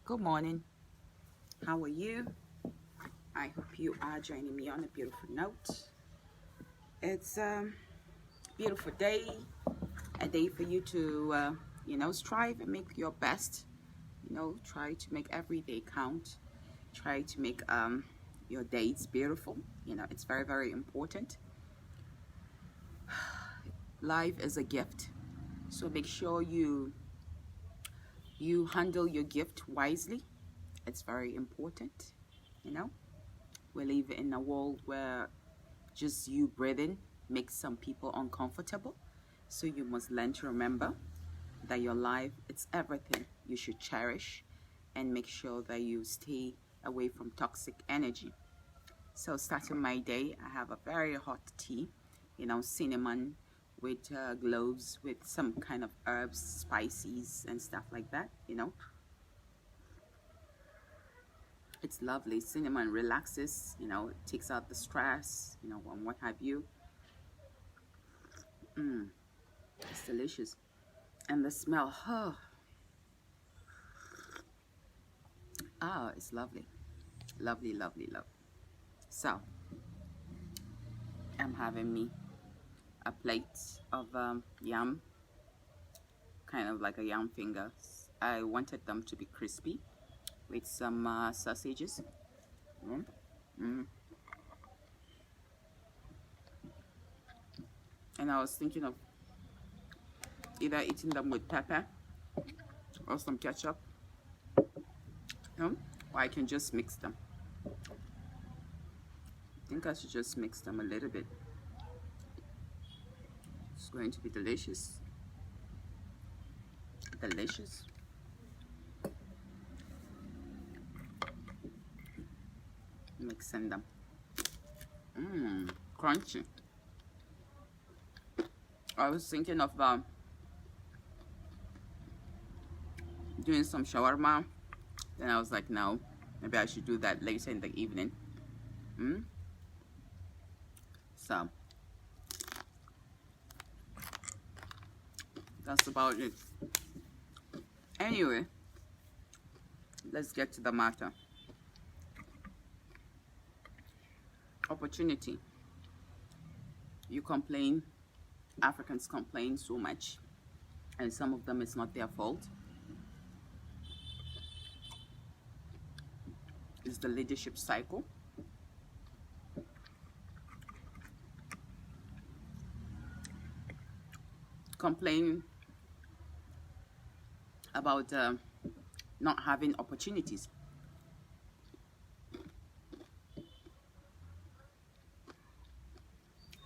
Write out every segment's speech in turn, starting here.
Good morning. How are you? I hope you are joining me on a beautiful note. It's a beautiful day, a day for you to, strive and make your best. Try to make every day count. Try to make your days beautiful. It's very, very important. Life is a gift, so make sure you handle your gift wisely. It's very important. We live in a world where just you breathing makes some people uncomfortable, so you must learn to remember that your life, it's everything you should cherish, and make sure that you stay away from toxic energy. So starting my day, I have a very hot tea, cinnamon with cloves, with some kind of herbs, spices and stuff like that. It's lovely. Cinnamon relaxes, it takes out the stress, and what have you. It's delicious. And the smell, it's lovely. Lovely, lovely, lovely. So, I'm having me a plate of yam, kind of like a yam fingers. I wanted them to be crispy with some sausages. And I was thinking of either eating them with pepper or some ketchup, or I can just mix them. I think I should just mix them a little bit. It's going to be delicious. Delicious. Mixing them. Crunchy. I was thinking of doing some shawarma. Then I was like, no, maybe I should do that later in the evening. So that's about it. Anyway, let's get to the matter. Opportunity. You complain, Africans complain so much, and some of them, it's not their fault. It's the leadership cycle. Complain about not having opportunities.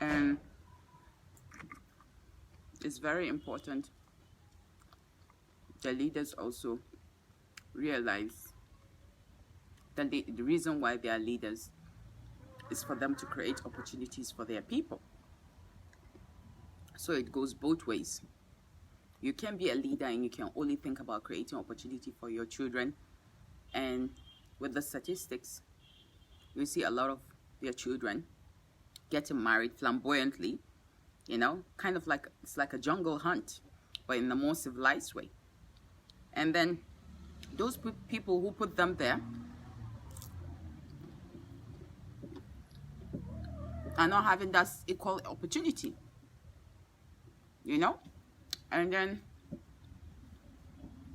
And it's very important the leaders also realize that the reason why they are leaders is for them to create opportunities for their people. So it goes both ways. You can be a leader and you can only think about creating opportunity for your children. And with the statistics, you see a lot of their children getting married flamboyantly, kind of like, it's like a jungle hunt, but in a more civilized way. And then those people who put them there are not having that equal opportunity, And then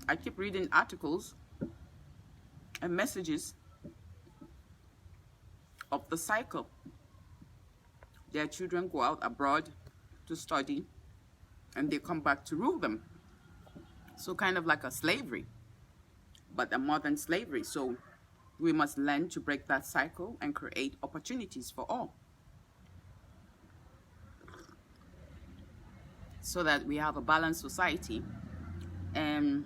I keep reading articles and messages of the cycle. Their children go out abroad to study and they come back to rule them. So kind of like a slavery, but a modern slavery. So we must learn to break that cycle and create opportunities for all, so that we have a balanced society, and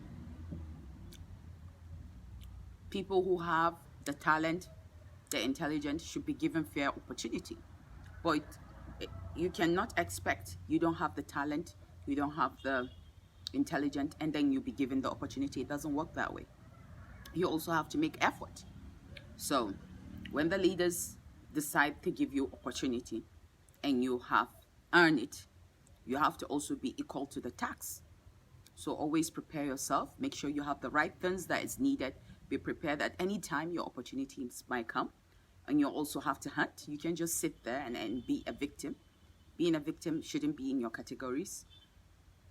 people who have the talent, the intelligence, should be given fair opportunity. But you cannot expect, you don't have the talent, you don't have the intelligence, and then you'll be given the opportunity. It doesn't work that way. You also have to make effort. So when the leaders decide to give you opportunity and you have earned it, you have to also be equal to the tax. So always prepare yourself. Make sure you have the right things that is needed Be prepared at any time your opportunities might come. And you also have to hunt. You can't just sit there and be a victim. Being a victim shouldn't be in your categories.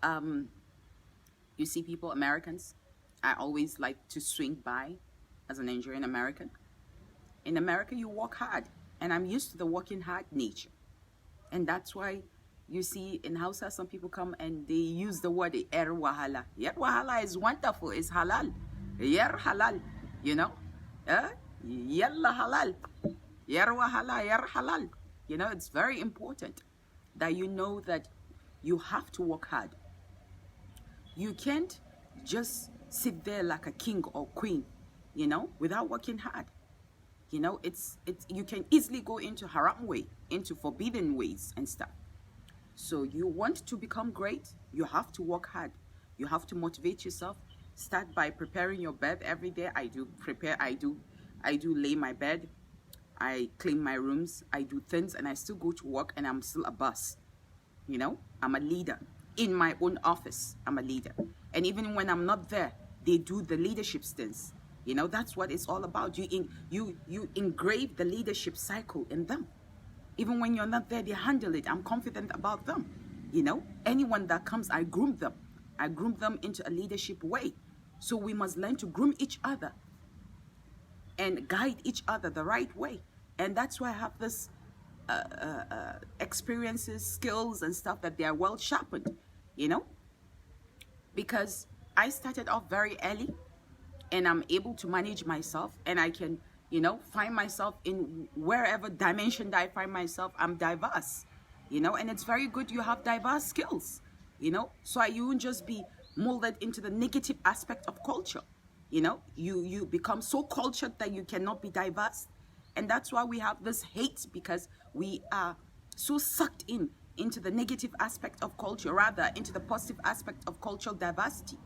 You see people, Americans, I always like to swing by as a Nigerian American. In America, you work hard. And I'm used to the working hard nature. And that's why you see in Hausa, some people come and they use the word "er wahala." Yer wahala is wonderful. It's halal. Yer halal, you know? Yalla halal. Yer wahala, yer halal. You know, it's very important that you know that you have to work hard. You can't just sit there like a king or queen, you know, without working hard. You know, it's you can easily go into haram way, into forbidden ways and stuff. So you want to become great, you have to work hard. You have to motivate yourself. Start by preparing your bed every day. I do lay my bed. I clean my rooms. I do things, and I still go to work, and I'm still a boss. You know, I'm a leader. In my own office, I'm a leader. And even when I'm not there, they do the leadership stints. You know, that's what it's all about. You engrave the leadership cycle in them. Even when you're not there, they handle it. I'm confident about them. You know, anyone that comes, I groom them. I groom them into a leadership way. So we must learn to groom each other and guide each other the right way. And that's why I have this experiences, skills and stuff that they are well sharpened, you know, because I started off very early and I'm able to manage myself, and I can, you know, find myself in wherever dimension that I find myself. I'm diverse, you know, and it's very good you have diverse skills, you know, so you won't just be molded into the negative aspect of culture. You know, you become so cultured that you cannot be diverse. And that's why we have this hate, because we are so sucked into the negative aspect of culture, rather into the positive aspect of cultural diversity,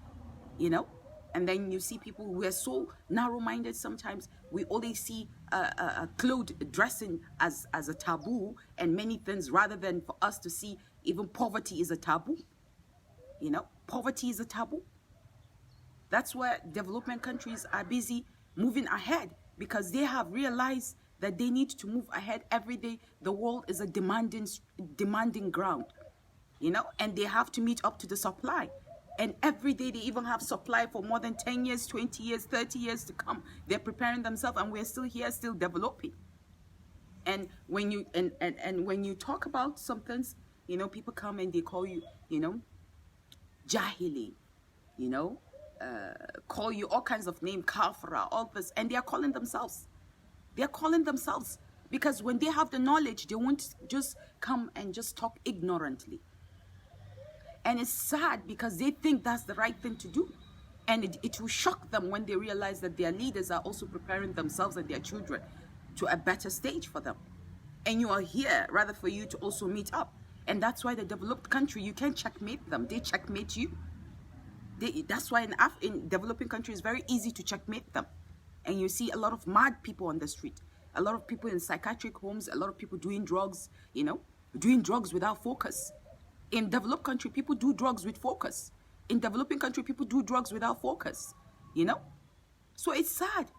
you know. And then you see people who are so narrow-minded sometimes. We only see clothes, dressing as a taboo and many things, rather than for us to see even poverty is a taboo. You know, poverty is a taboo. That's where development countries are busy moving ahead, because they have realized that they need to move ahead every day. The world is a demanding ground, you know, and they have to meet up to the supply. And every day they even have supply for more than 10 years, 20 years, 30 years to come. They're preparing themselves, and we're still here, still developing. And when you and when you talk about some things, you know, people come and they call you, you know, jahili, you know, call you all kinds of names, kafra, all this, and they are calling themselves. They're calling themselves because when they have the knowledge, they won't just come and just talk ignorantly. And it's sad because they think that's the right thing to do. And it will shock them when they realize that their leaders are also preparing themselves and their children to a better stage for them. And you are here rather for you to also meet up. And that's why the developed country, you can't checkmate them. They checkmate you. That's why in developing countries, it's very easy to checkmate them. And you see a lot of mad people on the street. A lot of people in psychiatric homes. A lot of people doing drugs, you know, doing drugs without focus. In developed country, people do drugs with focus. In developing country, people do drugs without focus, you know? So it's sad.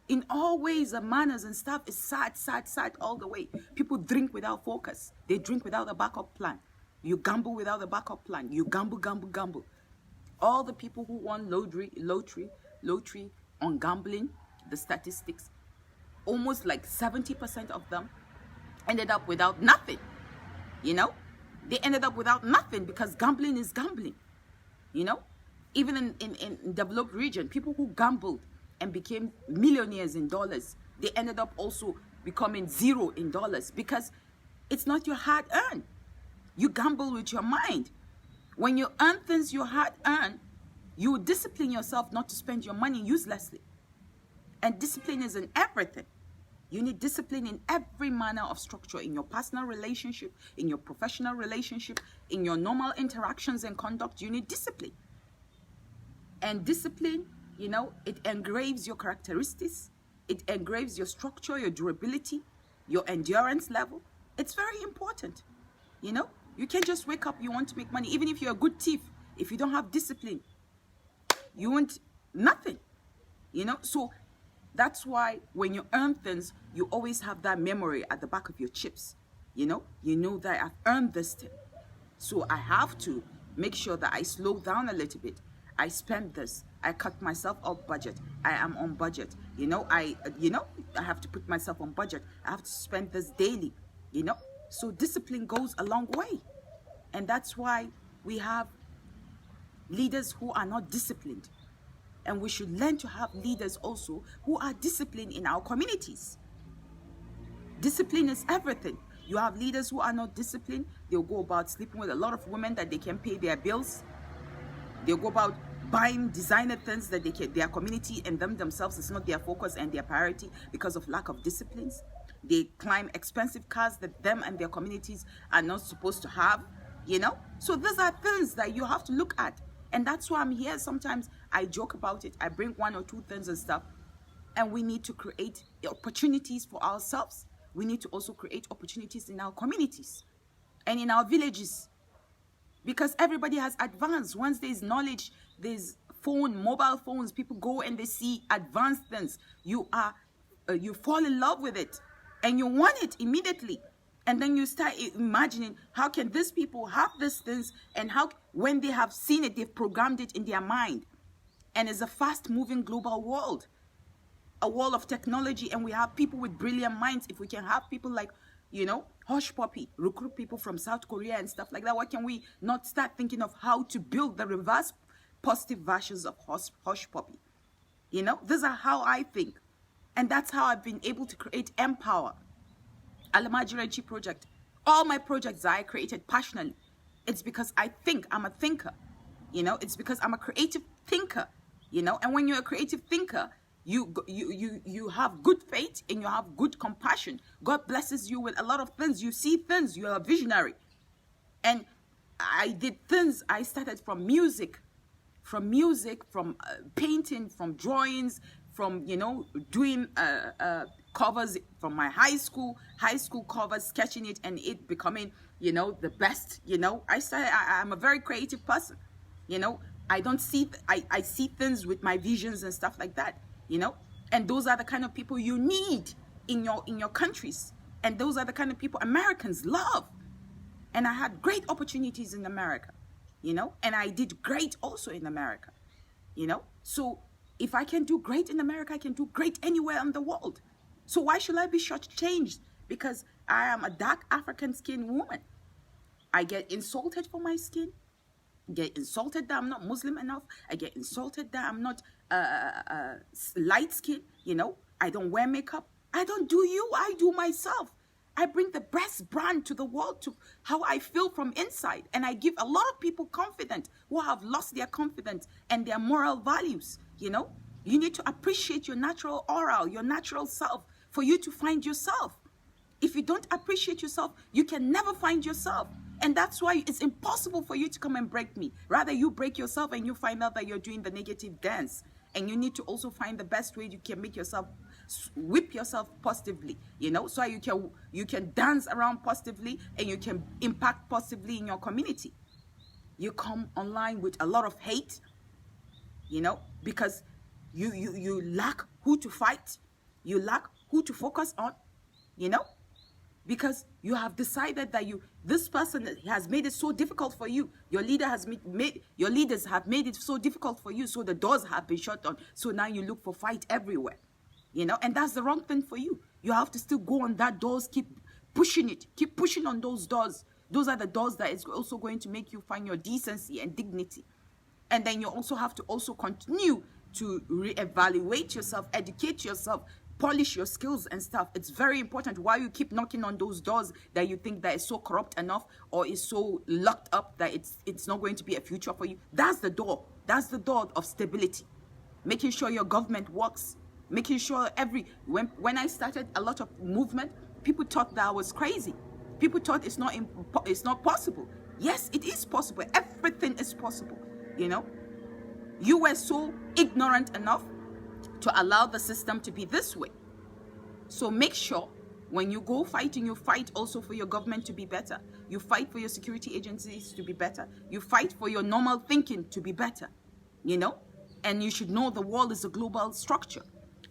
In all ways and manners and stuff, it's sad, sad, sad all the way. People drink without focus. They drink without a backup plan. You gamble without a backup plan. You gamble, gamble, gamble. All the people who won lottery on gambling, the statistics, almost like 70% of them ended up without nothing, you know? They ended up without nothing because gambling is gambling, you know? Even in developed region, people who gambled and became millionaires in dollars, they ended up also becoming zero in dollars because it's not your hard earned. You gamble with your mind. When you earn things you hard earned, you discipline yourself not to spend your money uselessly. And discipline is in everything. You need discipline in every manner of structure, in your personal relationship, in your professional relationship, in your normal interactions and conduct. You need discipline. And discipline, you know, it engraves your characteristics. It engraves your structure, your durability, your endurance level. It's very important, you know. You can't just wake up, you want to make money. Even if you're a good thief, if you don't have discipline, you want nothing. you know. So that's why when you earn things, you always have that memory at the back of your chips. You know that I've earned this thing. So I have to make sure that I slow down a little bit. I spend this. I cut myself off budget. I am on budget. I have to put myself on budget. I have to spend this daily. So discipline goes a long way. And that's why we have leaders who are not disciplined. And we should learn to have leaders also who are disciplined in our communities. Discipline is everything. You have leaders who are not disciplined. They'll go about sleeping with a lot of women that they can pay their bills. They'll go about buying designer things that their community and themselves is not their focus and their priority because of lack of disciplines. They climb expensive cars that them and their communities are not supposed to have, So these are things that you have to look at. And that's why I'm here. Sometimes I joke about it. I bring one or two things and stuff. And we need to create opportunities for ourselves. We need to also create opportunities in our communities and in our villages. Because everybody has advanced. Once there's knowledge, there's mobile phones, people go and they see advanced things. You fall in love with it and you want it immediately. And then you start imagining, how can these people have these things, and how, when they have seen it, they've programmed it in their mind. And it's a fast-moving global world, a world of technology, and we have people with brilliant minds. If we can have people like, Hush Puppy, recruit people from South Korea and stuff like that, why can we not start thinking of how to build the reverse positive versions of Hush Puppy? These are how I think. And that's how I've been able to create Empower, Alamajiranchi project. All my projects that I created passionately. It's because I think. I'm a thinker. It's because I'm a creative thinker. And when you're a creative thinker, you have good faith and you have good compassion. God blesses you with a lot of things. You see things. You are a visionary. And I did things. I started from music, from painting, from drawings, from doing covers from my high school covers, sketching it and it becoming the best. I'm a very creative person. I don't see I see things with my visions and stuff like that. And those are the kind of people you need in your countries, and those are the kind of people Americans love. And I had great opportunities in America, and I did great also in America, so if I can do great in America, I can do great anywhere in the world. So why should I be shortchanged because I am a dark African skinned woman? I get insulted for my skin. Get insulted that I'm not Muslim enough. I get insulted that I'm not light skin. I don't wear makeup. I don't do you. I do myself. I bring the best brand to the world, to how I feel from inside. And I give a lot of people confidence who have lost their confidence and their moral values. You need to appreciate your natural aura, your natural self, for you to find yourself. If you don't appreciate yourself, you can never find yourself. And that's why it's impossible for you to come and break me. Rather, you break yourself and you find out that you're doing the negative dance. And you need to also find the best way you can make yourself, whip yourself positively, so you can dance around positively and you can impact positively in your community. You come online with a lot of hate, because you lack who to fight, you lack who to focus on, because you have decided that this person has made it so difficult for you. Your leaders have made it so difficult for you, so the doors have been shut on. So now you look for fight everywhere, and that's the wrong thing for you. You have to still go on that doors, keep pushing on those doors. Those are the doors that is also going to make you find your decency and dignity. And then you also have to also continue to reevaluate yourself, educate yourself, polish your skills and stuff. It's very important while you keep knocking on those doors that you think that is so corrupt enough or is so locked up that it's not going to be a future for you. That's the door. That's the door of stability. Making sure your government works. Making sure when I started a lot of movement, people thought that I was crazy. People thought it's not possible. Yes, it is possible. Everything is possible. You were so ignorant enough to allow the system to be this way. So make sure when you go fighting, you fight also for your government to be better. You fight for your security agencies to be better. You fight for your normal thinking to be better. And you should know the world is a global structure.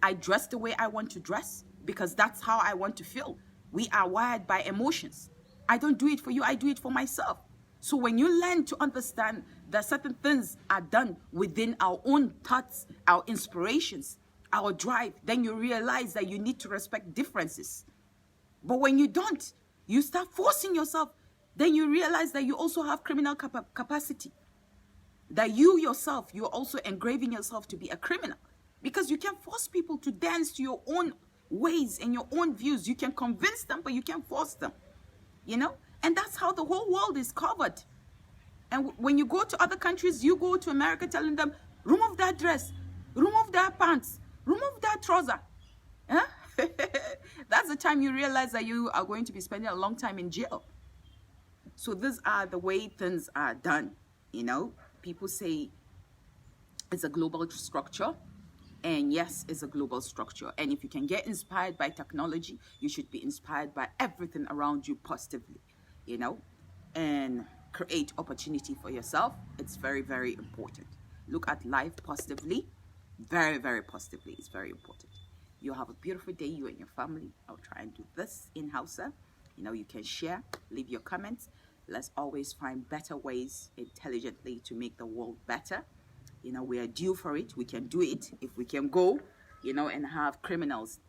I dress the way I want to dress because that's how I want to feel. We are wired by emotions. I don't do it for you, I do it for myself. So when you learn to understand that certain things are done within our own thoughts, our inspirations, our drive, then you realize that you need to respect differences. But when you don't, you start forcing yourself, then you realize that you also have criminal capacity. That you yourself, you're also engraving yourself to be a criminal. Because you can force people to dance to your own ways and your own views. You can convince them, but you can't force them. You know? And that's how the whole world is covered. And when you go to other countries, you go to America telling them, remove that dress, remove that pants, remove that trouser. Huh? That's the time you realize that you are going to be spending a long time in jail. So these are the way things are done. You know, people say it's a global structure. And yes, it's a global structure. And if you can get inspired by technology, you should be inspired by everything around you positively, you know, and create opportunity for yourself. It's very, very important. Look at life positively, very, very positively. It's very important. You have a beautiful day, you and your family. I'll try and do this in Hausa. You know, you can share, leave your comments. Let's always find better ways intelligently to make the world better. You know, we are due for it. We can do it if we can go, you know, and have criminals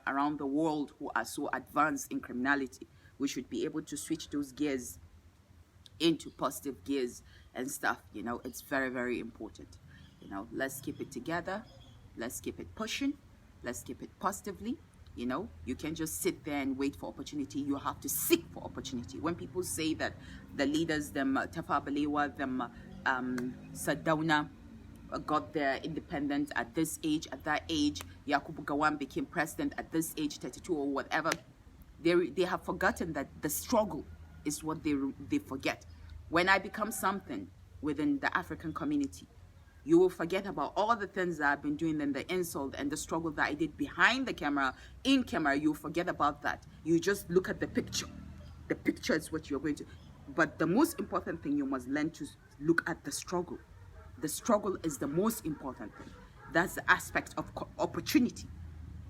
around the world who are so advanced in criminality. We should be able to switch those gears into positive gears and stuff. You know, it's very, very important. You know, let's keep it together. Let's keep it pushing. Let's keep it positively. You know, you can't just sit there and wait for opportunity. You have to seek for opportunity. When people say that the leaders, them Tafawa Balewa, them Sardauna, got their independence at this age, at that age, Yakubu Gowon became president at this age, 32 or whatever, they have forgotten that the struggle is what they forget. When I become something within the African community, you will forget about all the things that I've been doing and the insult and the struggle that I did behind the camera, in camera. You'll forget about that. You just look at the picture. The picture is what you're going to, but the most important thing, you must learn to look at the struggle. The struggle is the most important thing. That's the aspect of opportunity.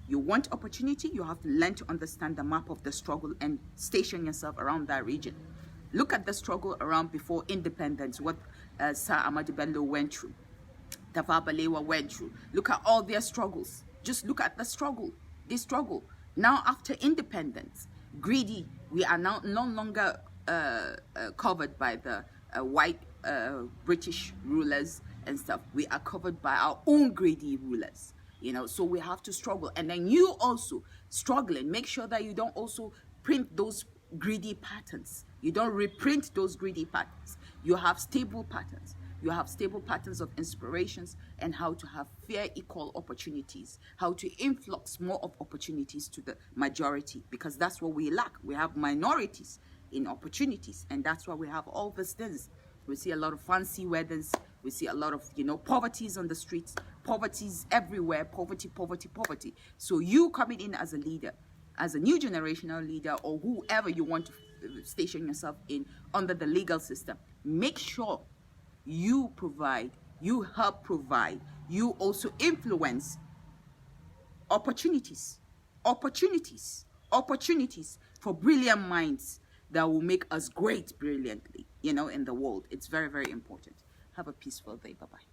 You want opportunity, you have to learn to understand the map of the struggle and station yourself around that region. Look at the struggle around before independence, what Sir Ahmadu Bello went through, Tafawa Balewa went through. Look at all their struggles. Just look at the struggle. They struggle. Now after independence, greedy, we are now no longer covered by the white British rulers and stuff. We are covered by our own greedy rulers, you know. So we have to struggle, and then you also struggling, make sure that you don't also print those greedy patterns. You don't reprint those greedy patterns. You have stable patterns. You have stable patterns of inspirations and how to have fair, equal opportunities, how to influx more of opportunities to the majority, because that's what we lack. We have minorities in opportunities, and that's why we have all these things. We see a lot of fancy weathers. We see a lot of, you know, poverties on the streets, poverties everywhere, poverty, poverty, poverty. So you coming in as a leader, as a new generational leader, or whoever you want to station yourself in under the legal system, make sure you provide, you help provide, you also influence opportunities for brilliant minds that will make us great brilliantly, you know, in the world. It's very, very important. Have a peaceful day. Bye-bye.